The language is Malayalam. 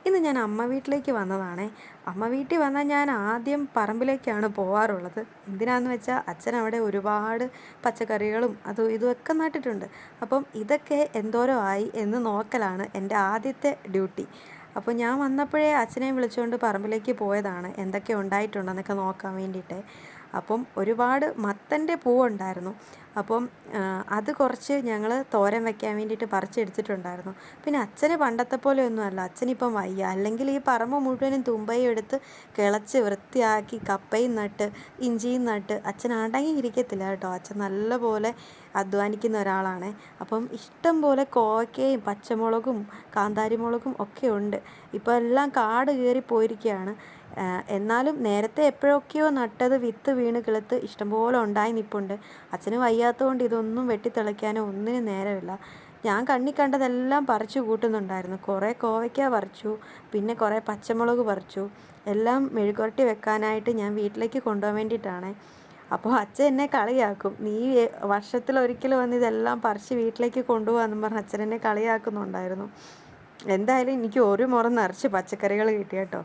ഇന്ന് ഞാൻ അമ്മ വീട്ടിലേക്ക് വന്നതാണേ. അമ്മ വീട്ടിൽ വന്നാൽ ഞാൻ ആദ്യം പറമ്പിലേക്കാണ് പോവാറുള്ളത്. എന്തിനാന്ന് വെച്ചാൽ അച്ഛൻ അവിടെ ഒരുപാട് പച്ചക്കറികളും അതും ഇതുമൊക്കെ നട്ടിട്ടുണ്ട്. അപ്പം ഇതൊക്കെ എന്തോരം ആയി എന്ന് നോക്കലാണ് എൻ്റെ ആദ്യത്തെ ഡ്യൂട്ടി. അപ്പോൾ ഞാൻ വന്നപ്പോഴേ അച്ഛനെ വിളിച്ചുകൊണ്ട് പറമ്പിലേക്ക് പോയതാണ് എന്തൊക്കെ ഉണ്ടായിട്ടുണ്ടെന്നൊക്കെ നോക്കാൻ വേണ്ടിയിട്ട്. അപ്പം ഒരുപാട് മത്തൻ്റെ പൂവുണ്ടായിരുന്നു. അപ്പം അത് കുറച്ച് ഞങ്ങൾ തോരൻ വെക്കാൻ വേണ്ടിയിട്ട് പറിച്ചെടുത്തിട്ടുണ്ടായിരുന്നു. പിന്നെ അച്ഛന് പണ്ടത്തെ പോലെയൊന്നുമല്ല, അച്ഛനിപ്പം വയ്യ. അല്ലെങ്കിൽ ഈ പറമ്പ് മുഴുവനും തുമ്പയും എടുത്ത് കിളച്ച് വൃത്തിയാക്കി കപ്പയും നട്ട് ഇഞ്ചിയും നട്ട് അച്ഛൻ അടങ്ങിയിരിക്കത്തില്ല കേട്ടോ. അച്ഛൻ നല്ലപോലെ അധ്വാനിക്കുന്ന ഒരാളാണ്. അപ്പം ഇഷ്ടം പോലെ കോവയ്ക്കയും പച്ചമുളകും കാന്താരിമുളകും ഒക്കെ ഉണ്ട്. ഇപ്പോൾ എല്ലാം കാട് കയറി പോയിരിക്കുകയാണ്. എന്നാലും നേരത്തെ എപ്പോഴൊക്കെയോ നട്ടത് വിത്ത് വീണ് കിളുത്ത് ഇഷ്ടംപോലെ ഉണ്ടായി നിൽപ്പുണ്ട്. അച്ഛന് വയ്യാത്തതുകൊണ്ട് ഇതൊന്നും വെട്ടിത്തിളയ്ക്കാനോ ഒന്നിനും നേരമില്ല. ഞാൻ കണ്ണിൽ കണ്ടതെല്ലാം പറിച്ചു കൂട്ടുന്നുണ്ടായിരുന്നു. കുറേ കോവയ്ക്ക പറിച്ചു, പിന്നെ കുറേ പച്ചമുളക് പറിച്ചു. എല്ലാം മെഴുകുവരട്ടി വെക്കാനായിട്ട് ഞാൻ വീട്ടിലേക്ക് കൊണ്ടുപോകാൻ വേണ്ടിയിട്ടാണ്. അപ്പോൾ അച്ഛൻ എന്നെ കളിയാക്കും, നീ വർഷത്തിലൊരിക്കൽ വന്ന് ഇതെല്ലാം പറിച്ച് വീട്ടിലേക്ക് കൊണ്ടുപോകാമെന്നും പറഞ്ഞ് അച്ഛൻ എന്നെ കളിയാക്കുന്നുണ്ടായിരുന്നു. എന്തായാലും എനിക്ക് ഒരു മുറം നിറച്ച് പച്ചക്കറികൾ കിട്ടി കേട്ടോ.